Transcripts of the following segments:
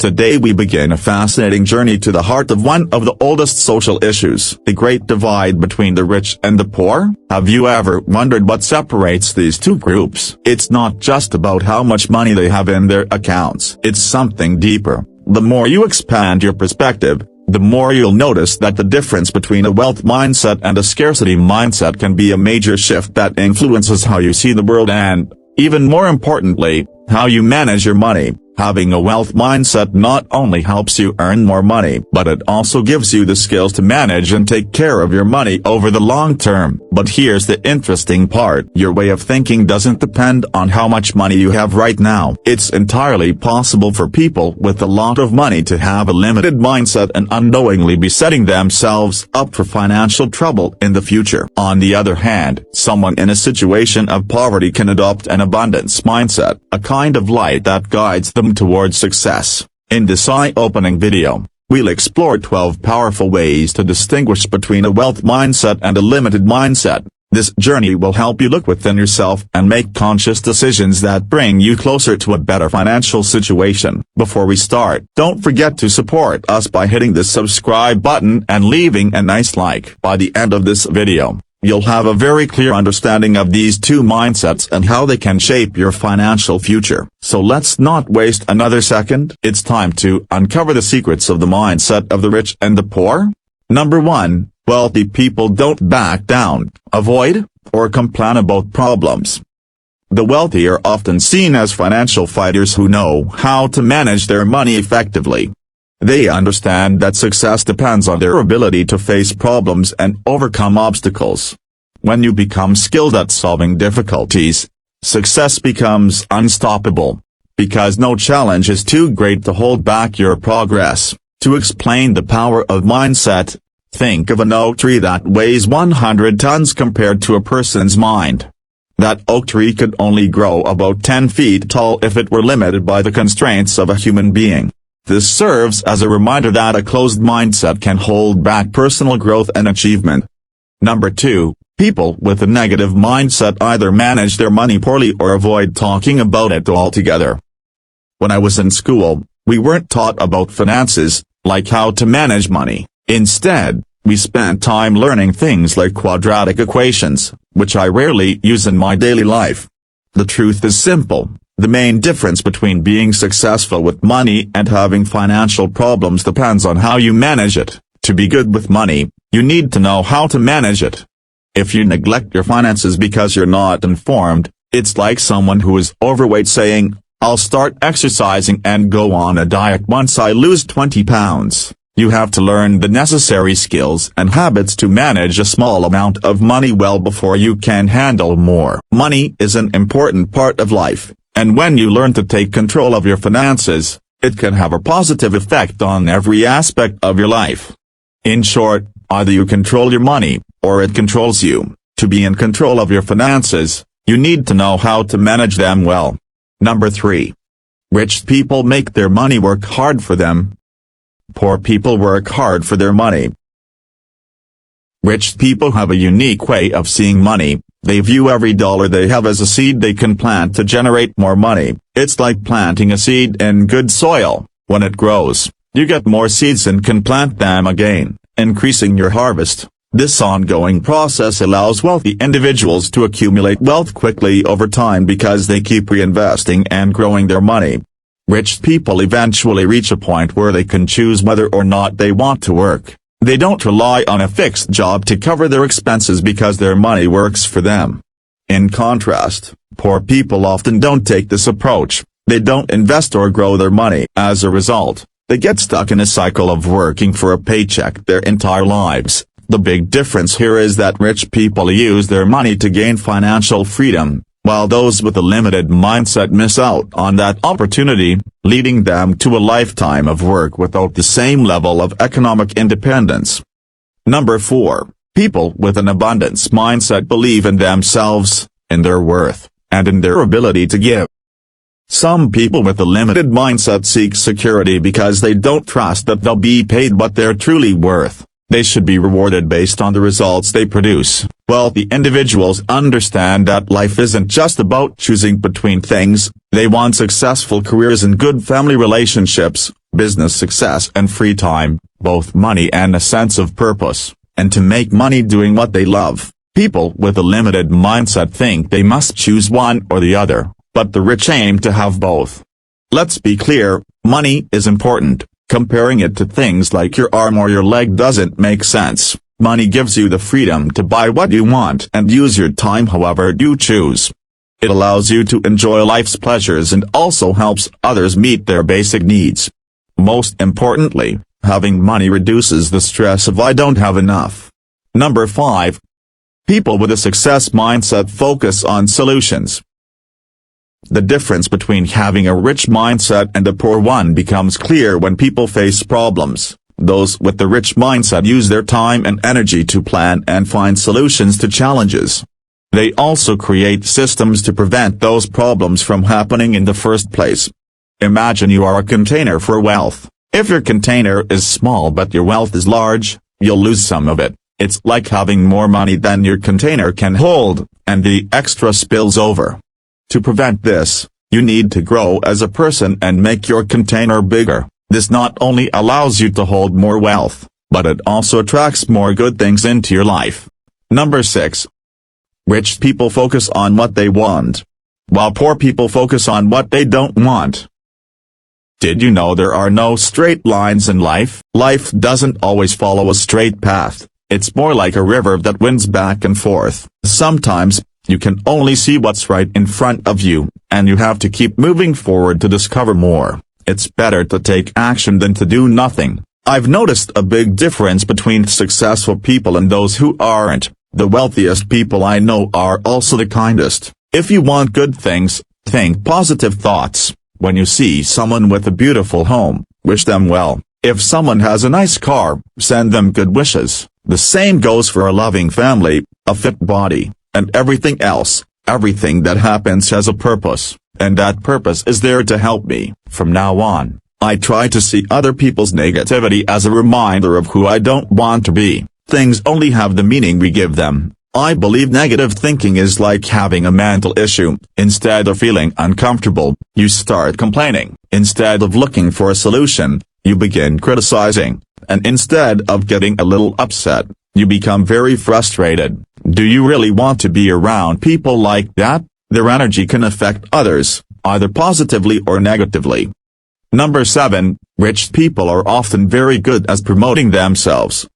Today we begin a fascinating journey to the heart of one of the oldest social issues, the great divide between the rich and the poor. Have you ever wondered what separates these two groups? It's not just about how much money they have in their accounts. It's something deeper. The more you expand your perspective, the more you'll notice that the difference between a wealth mindset and a scarcity mindset can be a major shift that influences how you see the world and, even more importantly, how you manage your money. Having a wealth mindset not only helps you earn more money, but it also gives you the skills to manage and take care of your money over the long term. But here's the interesting part. Your way of thinking doesn't depend on how much money you have right now. It's entirely possible for people with a lot of money to have a limited mindset and unknowingly be setting themselves up for financial trouble in the future. On the other hand, someone in a situation of poverty can adopt an abundance mindset, a kind of light that guides them towards success. In this eye-opening video, we'll explore 12 powerful ways to distinguish between a wealth mindset and a limited mindset. This journey will help you look within yourself and make conscious decisions that bring you closer to a better financial situation. Before we start, don't forget to support us by hitting the subscribe button and leaving a nice like. By the end of this video, you'll have a very clear understanding of these two mindsets and how they can shape your financial future. So let's not waste another second. It's time to uncover the secrets of the mindset of the rich and the poor. Number 1, wealthy people don't back down, avoid, or complain about problems. The wealthy are often seen as financial fighters who know how to manage their money effectively. They understand that success depends on their ability to face problems and overcome obstacles. When you become skilled at solving difficulties, success becomes unstoppable, because no challenge is too great to hold back your progress. To explain the power of mindset, think of an oak tree that weighs 100 tons compared to a person's mind. That oak tree could only grow about 10 feet tall if it were limited by the constraints of a human being. This serves as a reminder that a closed mindset can hold back personal growth and achievement. Number 2, people with a negative mindset either manage their money poorly or avoid talking about it altogether. When I was in school, we weren't taught about finances, like how to manage money. Instead, we spent time learning things like quadratic equations, which I rarely use in my daily life. The truth is simple. The main difference between being successful with money and having financial problems depends on how you manage it. To be good with money, you need to know how to manage it. If you neglect your finances because you're not informed, it's like someone who is overweight saying, "I'll start exercising and go on a diet once I lose 20 pounds. You have to learn the necessary skills and habits to manage a small amount of money well before you can handle more. Money is an important part of life. And when you learn to take control of your finances, it can have a positive effect on every aspect of your life. In short, either you control your money, or it controls you. To be in control of your finances, you need to know how to manage them well. Number 3. Rich people make their money work hard for them. Poor people work hard for their money. Rich people have a unique way of seeing money. They view every dollar they have as a seed they can plant to generate more money. It's like planting a seed in good soil. When it grows, you get more seeds and can plant them again, increasing your harvest. This ongoing process allows wealthy individuals to accumulate wealth quickly over time because they keep reinvesting and growing their money. Rich people eventually reach a point where they can choose whether or not they want to work. They don't rely on a fixed job to cover their expenses because their money works for them. In contrast, poor people often don't take this approach. They don't invest or grow their money. As a result, they get stuck in a cycle of working for a paycheck their entire lives. The big difference here is that rich people use their money to gain financial freedom, while those with a limited mindset miss out on that opportunity, leading them to a lifetime of work without the same level of economic independence. Number 4, people with an abundance mindset believe in themselves, in their worth, and in their ability to give. Some people with a limited mindset seek security because they don't trust that they'll be paid what they're truly worth. They should be rewarded based on the results they produce. Wealthy individuals understand that life isn't just about choosing between things. They want successful careers and good family relationships, business success and free time, both money and a sense of purpose, and to make money doing what they love. People with a limited mindset think they must choose one or the other, but the rich aim to have both. Let's be clear, money is important. Comparing it to things like your arm or your leg doesn't make sense. Money gives you the freedom to buy what you want and use your time however you choose. It allows you to enjoy life's pleasures and also helps others meet their basic needs. Most importantly, having money reduces the stress of I don't have enough. Number 5. People with a success mindset focus on solutions. The difference between having a rich mindset and a poor one becomes clear when people face problems. Those with the rich mindset use their time and energy to plan and find solutions to challenges. They also create systems to prevent those problems from happening in the first place. Imagine you are a container for wealth. If your container is small but your wealth is large, you'll lose some of it. It's like having more money than your container can hold, and the extra spills over. To prevent this, you need to grow as a person and make your container bigger. This not only allows you to hold more wealth, but it also attracts more good things into your life. Number 6. Rich people focus on what they want, while poor people focus on what they don't want. Did you know there are no straight lines in life? Life doesn't always follow a straight path. It's more like a river that winds back and forth. Sometimes, you can only see what's right in front of you, and you have to keep moving forward to discover more. It's better to take action than to do nothing. I've noticed a big difference between successful people and those who aren't. The wealthiest people I know are also the kindest. If you want good things, think positive thoughts. When you see someone with a beautiful home, wish them well. If someone has a nice car, send them good wishes. The same goes for a loving family, a fit body, and everything else. Everything that happens has a purpose, and that purpose is there to help me. From now on, I try to see other people's negativity as a reminder of who I don't want to be. Things only have the meaning we give them. I believe negative thinking is like having a mental issue. Instead of feeling uncomfortable, you start complaining. Instead of looking for a solution, you begin criticizing. And instead of getting a little upset, you become very frustrated. Do you really want to be around people like that? Their energy can affect others, either positively or negatively. Number 7. Rich people are often very good at promoting themselves.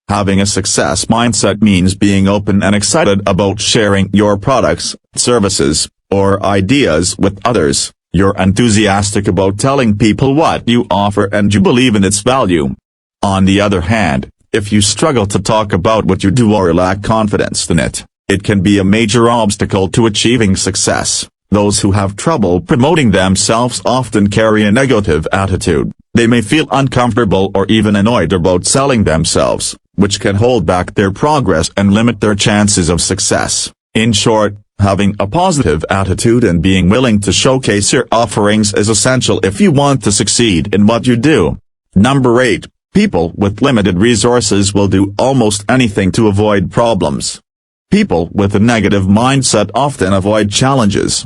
Having a success mindset means being open and excited about sharing your products, services, or ideas with others. You're enthusiastic about telling people what you offer and you believe in its value. On the other hand, if you struggle to talk about what you do or lack confidence in it, it can be a major obstacle to achieving success. Those who have trouble promoting themselves often carry a negative attitude. They may feel uncomfortable or even annoyed about selling themselves, which can hold back their progress and limit their chances of success. In short, having a positive attitude and being willing to showcase your offerings is essential if you want to succeed in what you do. Number 8. People with limited resources will do almost anything to avoid problems. People with a negative mindset often avoid challenges.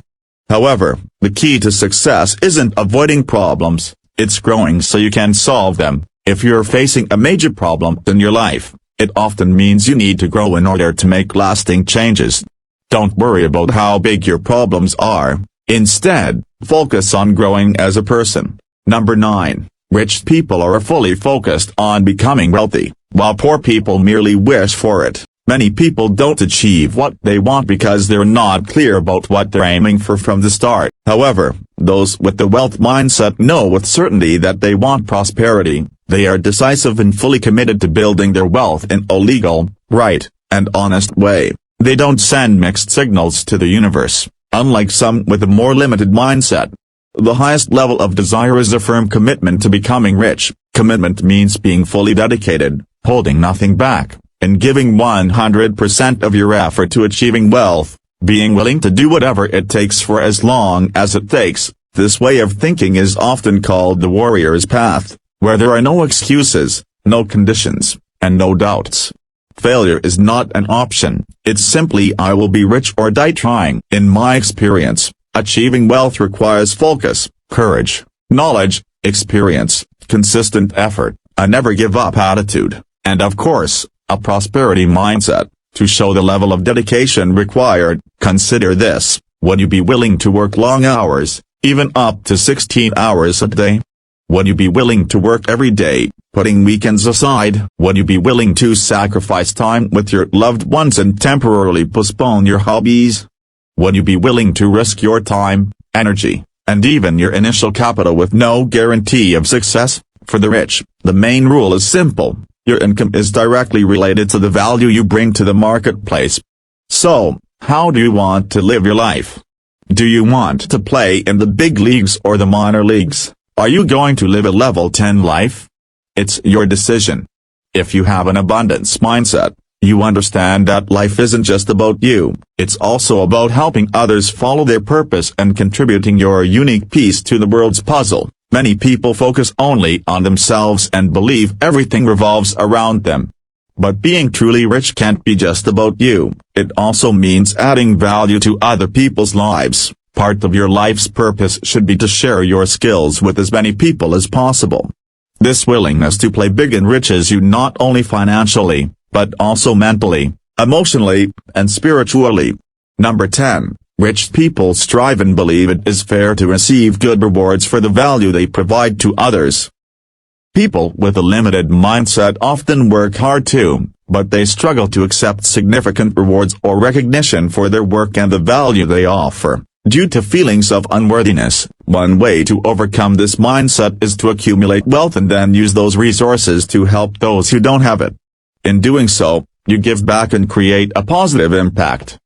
However, the key to success isn't avoiding problems, it's growing so you can solve them. If you're facing a major problem in your life, it often means you need to grow in order to make lasting changes. Don't worry about how big your problems are. Instead, focus on growing as a person. Number 9. Rich people are fully focused on becoming wealthy, while poor people merely wish for it. Many people don't achieve what they want because they're not clear about what they're aiming for from the start. However, those with the wealth mindset know with certainty that they want prosperity. They are decisive and fully committed to building their wealth in a legal, right, and honest way. They don't send mixed signals to the universe, unlike some with a more limited mindset. The highest level of desire is a firm commitment to becoming rich. Commitment means being fully dedicated, holding nothing back, and giving 100% of your effort to achieving wealth, being willing to do whatever it takes for as long as it takes. This way of thinking is often called the warrior's path, where there are no excuses, no conditions, and no doubts. Failure is not an option, it's simply I will be rich or die trying. In my experience, achieving wealth requires focus, courage, knowledge, experience, consistent effort, a never-give-up attitude, and of course, a prosperity mindset. To show the level of dedication required, consider this: would you be willing to work long hours, even up to 16 hours a day? Would you be willing to work every day, putting weekends aside? Would you be willing to sacrifice time with your loved ones and temporarily postpone your hobbies? Would you be willing to risk your time, energy, and even your initial capital with no guarantee of success? For the rich, the main rule is simple: your income is directly related to the value you bring to the marketplace. So, how do you want to live your life? Do you want to play in the big leagues or the minor leagues? Are you going to live a level 10 life? It's your decision. If you have an abundance mindset, you understand that life isn't just about you, it's also about helping others follow their purpose and contributing your unique piece to the world's puzzle. Many people focus only on themselves and believe everything revolves around them. But being truly rich can't be just about you, it also means adding value to other people's lives. Part of your life's purpose should be to share your skills with as many people as possible. This willingness to play big enriches you not only financially, but also mentally, emotionally, and spiritually. Number 10. Rich people strive and believe it is fair to receive good rewards for the value they provide to others. People with a limited mindset often work hard too, but they struggle to accept significant rewards or recognition for their work and the value they offer, due to feelings of unworthiness. One way to overcome this mindset is to accumulate wealth and then use those resources to help those who don't have it. In doing so, you give back and create a positive impact.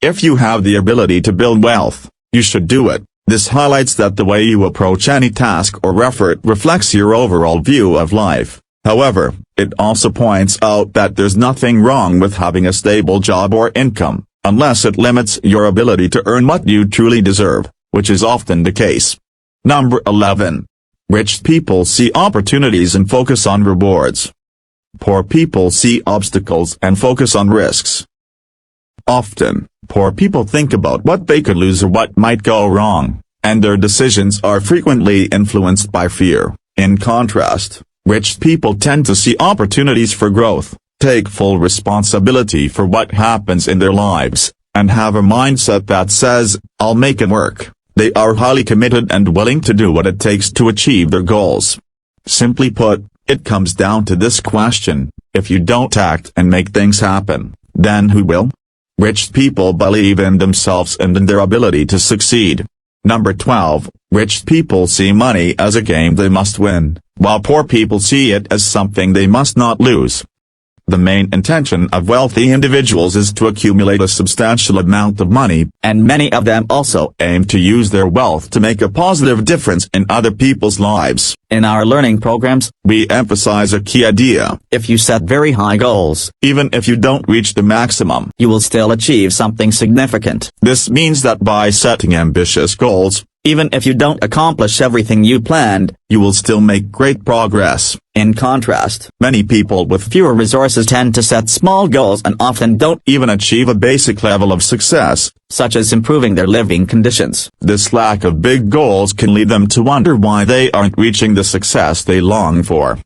If you have the ability to build wealth, you should do it. This highlights that the way you approach any task or effort reflects your overall view of life. However, it also points out that there's nothing wrong with having a stable job or income, unless it limits your ability to earn what you truly deserve, which is often the case. Number 11. Rich people see opportunities and focus on rewards. Poor people see obstacles and focus on risks. Often, poor people think about what they could lose or what might go wrong, and their decisions are frequently influenced by fear. In contrast, rich people tend to see opportunities for growth, take full responsibility for what happens in their lives, and have a mindset that says, "I'll make it work." They are highly committed and willing to do what it takes to achieve their goals. Simply put, it comes down to this question: if you don't act and make things happen, then who will? Rich people believe in themselves and in their ability to succeed. Number 12. Rich people see money as a game they must win, while poor people see it as something they must not lose. The main intention of wealthy individuals is to accumulate a substantial amount of money, and many of them also aim to use their wealth to make a positive difference in other people's lives. In our learning programs, we emphasize a key idea: if you set very high goals, even if you don't reach the maximum, you will still achieve something significant. This means that by setting ambitious goals, even if you don't accomplish everything you planned, you will still make great progress. In contrast, many people with fewer resources tend to set small goals and often don't even achieve a basic level of success, such as improving their living conditions. This lack of big goals can lead them to wonder why they aren't reaching the success they long for.